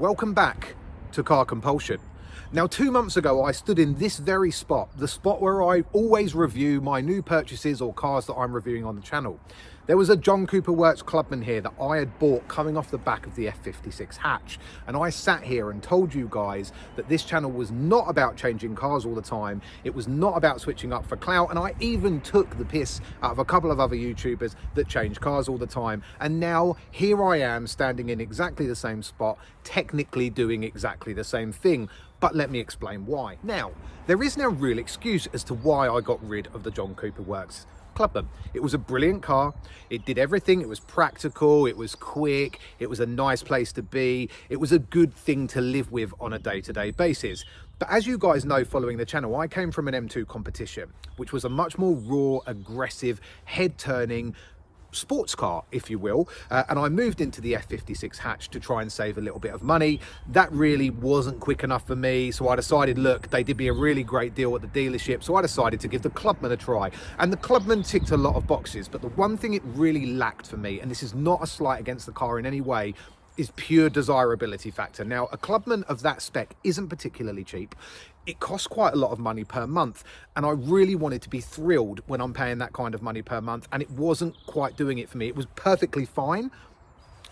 Welcome back to Car Compulsion. Now, 2 months ago, I stood in this very spot, the spot where I always review my new purchases or cars that I'm reviewing on the channel. There was a John Cooper Works Clubman here that I had bought coming off the back of the F56 hatch. And I sat here and told you guys that this channel was not about changing cars all the time. It was not about switching up for clout. And I even took the piss out of a couple of other YouTubers that change cars all the time. And now here I am standing in exactly the same spot, technically doing exactly the same thing. But let me explain why. Now, there is no real excuse as to why I got rid of the John Cooper Works Clubman. It was a brilliant car. It did everything. It was practical. It was quick. It was a nice place to be. It was a good thing to live with on a day-to-day basis. But as you guys know, following the channel, I came from an M2 competition, which was a much more raw, aggressive, head-turning sports car, if you will, and I moved into the F56 hatch to try and save a little bit of money. That really wasn't quick enough for me, so I decided, look, they did me a really great deal at the dealership, so I decided to give the Clubman a try. And the Clubman ticked a lot of boxes, but the one thing it really lacked for me, and this is not a slight against the car in any way, is pure desirability factor. Now, a Clubman of that spec isn't particularly cheap. It costs quite a lot of money per month, and I really wanted to be thrilled when I'm paying that kind of money per month, and it wasn't quite doing it for me. It was perfectly fine,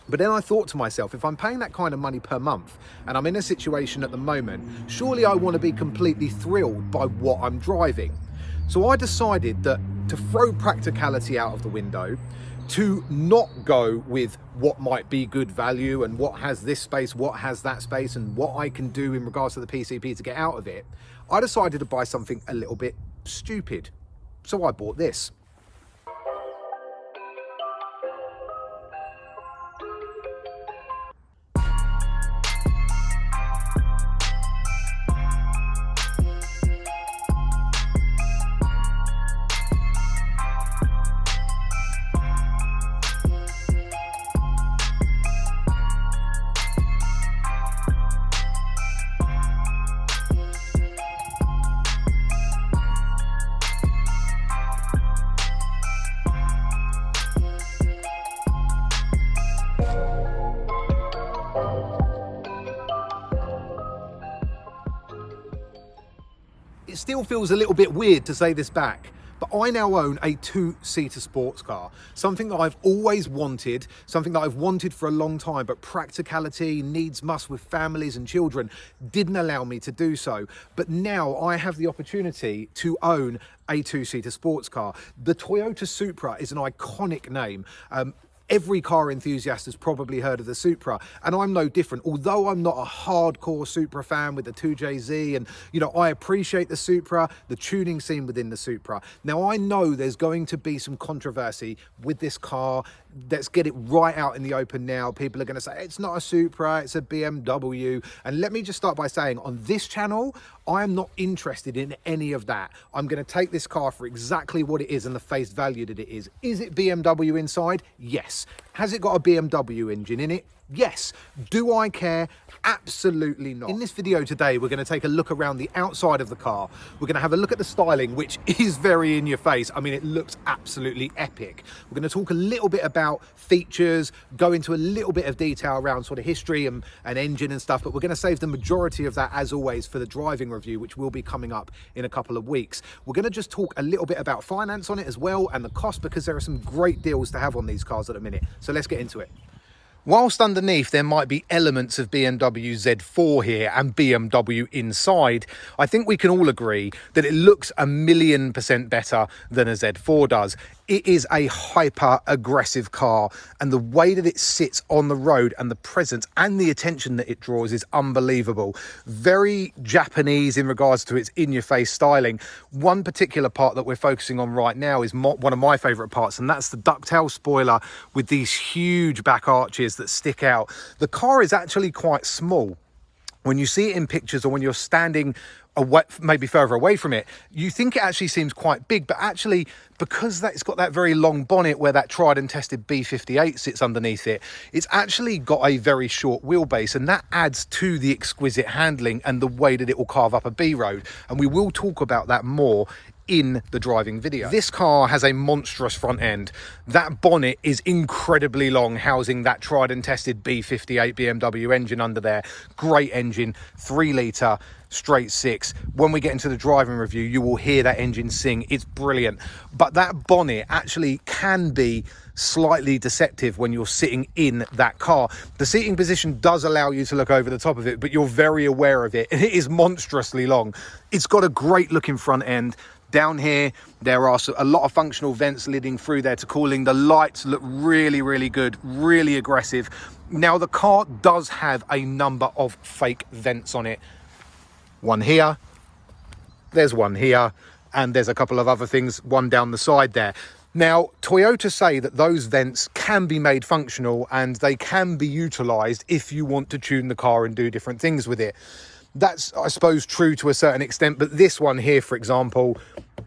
but then I thought to myself, if I'm paying that kind of money per month and I'm in a situation at the moment, surely I want to be completely thrilled by what I'm driving. So I decided that to throw practicality out of the window, to not go with what might be good value and what has this space, what has that space, and what I can do in regards to the PCP to get out of it, I decided to buy something a little bit stupid. So I bought this. It still feels a little bit weird to say this back, but I now own a 2-seater sports car, something that I've always wanted, something that I've wanted for a long time, but practicality, needs must with families and children didn't allow me to do so. But now I have the opportunity to own a 2-seater sports car. The Toyota Supra is an iconic name. Every car enthusiast has probably heard of the Supra, and I'm no different. Although I'm not a hardcore Supra fan with the 2JZ, and you know, I appreciate the Supra, the tuning scene within the Supra. Now, I know there's going to be some controversy with this car. Let's get it right out in the open now. People are going to say it's not a Supra, it's a BMW. And let me just start by saying, on this channel, I am not interested in any of that. I'm going to take this car for exactly what it is and the face value that it is. Is it BMW inside? Yes. Has it got a BMW engine in it? Yes. Do I care? Absolutely not. In this video today, we're going to take a look around the outside of the car. We're going to have a look at the styling, which is very in your face. I mean, it looks absolutely epic. We're going to talk a little bit about features, go into a little bit of detail around sort of history and engine and stuff, but we're going to save the majority of that, as always, for the driving review, which will be coming up in a couple of weeks. We're going to just talk a little bit about finance on it as well, and the cost, because there are some great deals to have on these cars at the minute. So let's get into it. Whilst underneath there might be elements of BMW Z4 here and BMW inside, I think we can all agree that it looks 1,000,000% better than a Z4 does. It is a hyper aggressive car, and the way that it sits on the road and the presence and the attention that it draws is unbelievable. Very Japanese in regards to its in-your-face styling. One particular part that we're focusing on right now is one of my favorite parts, and that's the ducktail spoiler with these huge back arches that stick out. The car is actually quite small. When you see it in pictures or when you're standing away, maybe further away from it, you think it actually seems quite big, but actually, because it's got that very long bonnet where that tried and tested B58 sits underneath it, it's actually got a very short wheelbase, and that adds to the exquisite handling and the way that it will carve up a B road. And we will talk about that more in the driving video. This car has a monstrous front end. That bonnet is incredibly long, housing that tried and tested B58 BMW engine under there. Great engine, 3 litre, straight six. When we get into the driving review, you will hear that engine sing. It's brilliant. But that bonnet actually can be slightly deceptive when you're sitting in that car. The seating position does allow you to look over the top of it, but you're very aware of it. And it is monstrously long. It's got a great looking front end. Down here, there are a lot of functional vents leading through there to cooling. The lights look really, really good, really aggressive. Now, the car does have a number of fake vents on it. One here, there's one here, and there's a couple of other things, one down the side there. Now, Toyota say that those vents can be made functional and they can be utilised if you want to tune the car and do different things with it. That's, I suppose, true to a certain extent, but this one here, for example,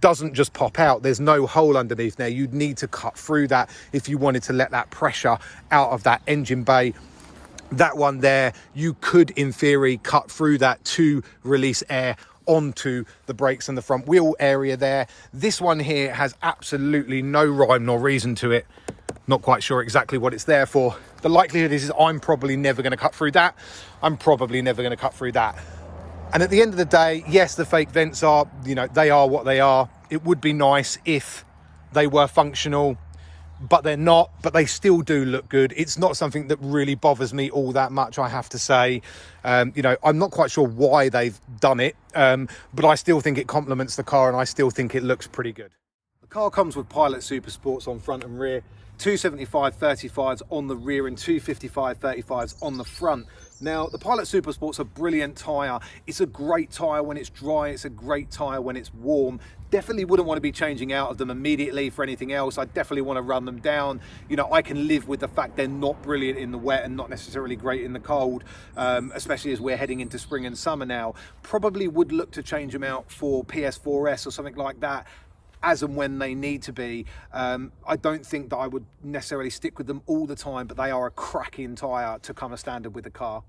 doesn't just pop out. There's no hole underneath there. You'd need to cut through that if you wanted to let that pressure out of that engine bay. That one there, you could, in theory, cut through that to release air onto the brakes and the front wheel area there. This one here has absolutely no rhyme nor reason to it. Not quite sure exactly what it's there for. The likelihood is I'm probably never going to cut through that. I'm probably never going to cut through that. And at the end of the day, yes, the fake vents are, you know, they are what they are. It would be nice if they were functional, but they're not, but they still do look good. It's not something that really bothers me all that much, I have to say. You know, I'm not quite sure why they've done it, but I still think it complements the car and I still think it looks pretty good. The car comes with Pilot Super Sports on front and rear, 275 35s on the rear and 255 35s on the front. Now, the Pilot Super Sport's a brilliant tyre. It's a great tyre when it's dry. It's a great tyre when it's warm. Definitely wouldn't want to be changing out of them immediately for anything else. I definitely want to run them down. You know, I can live with the fact they're not brilliant in the wet and not necessarily great in the cold, especially as we're heading into spring and summer now. Probably would look to change them out for PS4S or something like that, as and when they need to be. I don't think that I would necessarily stick with them all the time, but they are a cracking tyre to come as standard with the car.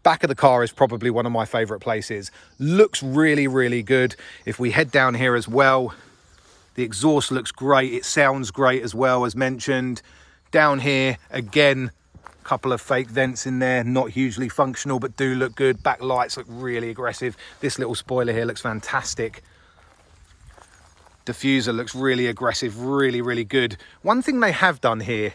Back of the car is probably one of my favourite places. Looks really, really good. If we head down here as well, the exhaust looks great. It sounds great as well, as mentioned. Down here, again, a couple of fake vents in there, not hugely functional, but do look good. Back lights look really aggressive. This little spoiler here looks fantastic. Diffuser looks really aggressive, really, really good. One thing they have done here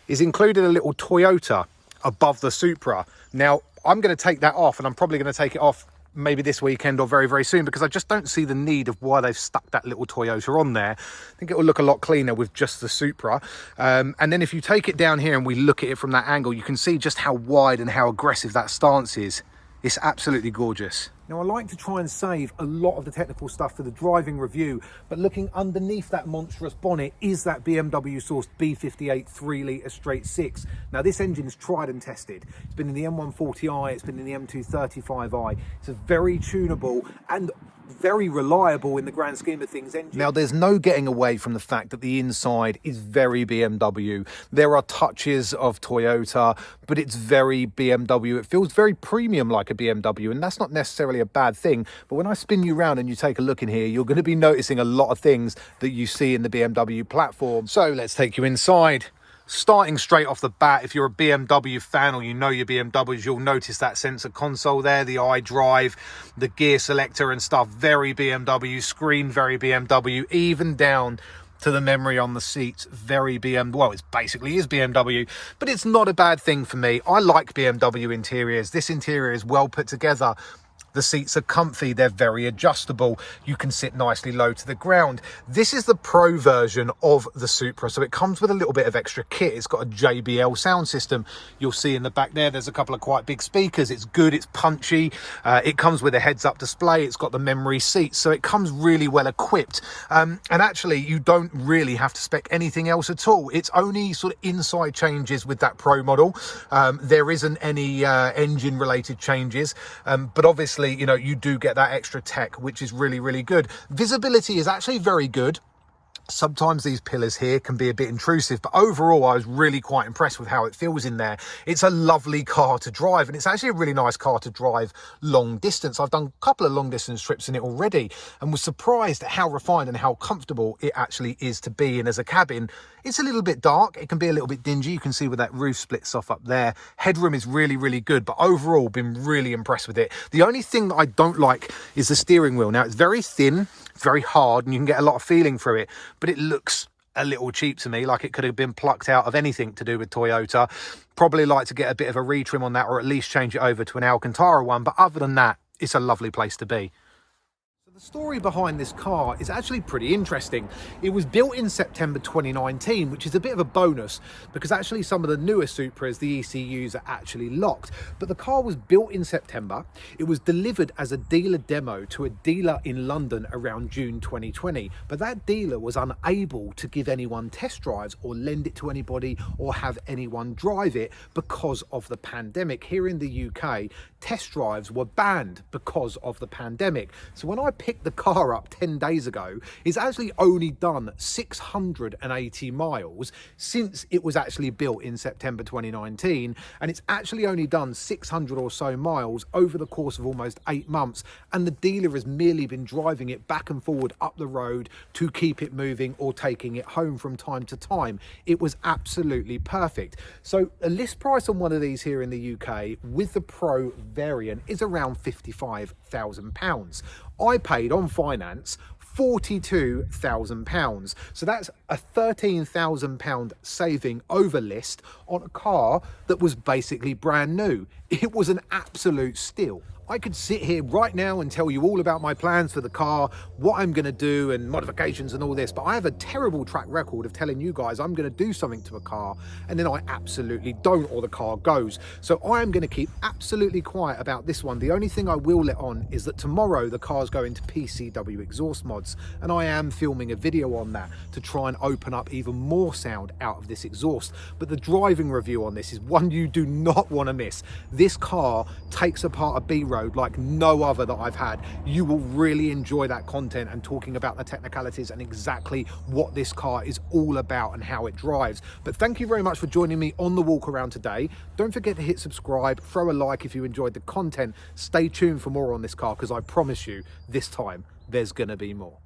is included a little Toyota above the Supra. Now, I'm going to take that off, and I'm probably going to take it off maybe this weekend or very, very soon, because I just don't see the need of why they've stuck that little Toyota on there. I think it will look a lot cleaner with just the Supra. And then if you take it down here and we look at it from that angle, you can see just how wide and how aggressive that stance is. It's absolutely gorgeous. Now, I like to try and save a lot of the technical stuff for the driving review, but looking underneath that monstrous bonnet is that BMW sourced B58 3 litre straight six. Now, this engine is tried and tested. It's been in the M140i, it's been in the M235i. It's a very tunable and very reliable in the grand scheme of things engine. Now, there's no getting away from the fact that the inside is very BMW. There are touches of Toyota, but it's very BMW. It feels very premium like a BMW, and that's not necessarily a bad thing. But when I spin you around and you take a look in here, you're going to be noticing a lot of things that you see in the BMW platform. So let's take you inside. Starting straight off the bat, if you're a BMW fan or you know your BMWs, you'll notice that sensor console there, the iDrive, the gear selector and stuff, very BMW, screen very BMW, even down to the memory on the seats, very BMW. Well, it basically is BMW, but it's not a bad thing for me. I like BMW interiors. This interior is well put together. The seats are comfy, they're very adjustable. You can sit nicely low to the ground. This is the Pro version of the Supra, so it comes with a little bit of extra kit. It's got a JBL sound system. You'll see in the back there's a couple of quite big speakers. It's good, it's punchy. It comes with a heads-up display. It's got the memory seats, so it comes really well equipped. And actually, you don't really have to spec anything else at all. It's only sort of inside changes with that Pro model. There isn't any engine-related changes, but obviously, you know, you do get that extra tech, which is really, really good. Visibility is actually very good. Sometimes these pillars here can be a bit intrusive, but overall I was really quite impressed with how it feels in there. It's a lovely car to drive, and it's actually a really nice car to drive long distance. I've done a couple of long distance trips in it already and was surprised at how refined and how comfortable it actually is to be in as a cabin. It's a little bit dark, it can be a little bit dingy. You can see where that roof splits off up there. Headroom is really, really good, but overall been really impressed with it. The only thing that I don't like is the steering wheel. Now it's very thin, very hard, and you can get a lot of feeling through it, but it looks a little cheap to me, like it could have been plucked out of anything to do with Toyota. Probably like to get a bit of a retrim on that, or at least change it over to an Alcantara one, but other than that, it's a lovely place to be. The story behind this car is actually pretty interesting. It was built in September 2019, which is a bit of a bonus because actually some of the newer Supras, the ECUs are actually locked. But the car was built in September. It was delivered as a dealer demo to a dealer in London around June 2020. But that dealer was unable to give anyone test drives or lend it to anybody or have anyone drive it because of the pandemic. Here in the UK, test drives were banned because of the pandemic. So when I picked the car up 10 days ago, it's actually only done 680 miles since it was actually built in September 2019, and it's actually only done 600 or so miles over the course of almost 8 months, and the dealer has merely been driving it back and forward up the road to keep it moving or taking it home from time to time. It was absolutely perfect. So a list price on one of these here in the UK with the Pro variant is around £55,000. I paid on finance £42,000. So that's a £13,000 saving over list on a car that was basically brand new. It was an absolute steal. I could sit here right now and tell you all about my plans for the car, what I'm going to do and modifications and all this, but I have a terrible track record of telling you guys I'm going to do something to a car and then I absolutely don't, or the car goes. So I am going to keep absolutely quiet about this one. The only thing I will let on is that tomorrow the car's going to PCW exhaust mods, and I am filming a video on that to try and open up even more sound out of this exhaust. But the driving review on this is one you do not want to miss. This car takes apart a B-road like no other that I've had. You will really enjoy that content and talking about the technicalities and exactly what this car is all about and how it drives. But thank you very much for joining me on the walk around today. Don't forget to hit subscribe, throw a like if you enjoyed the content. Stay tuned for more on this car because I promise you this time there's gonna be more.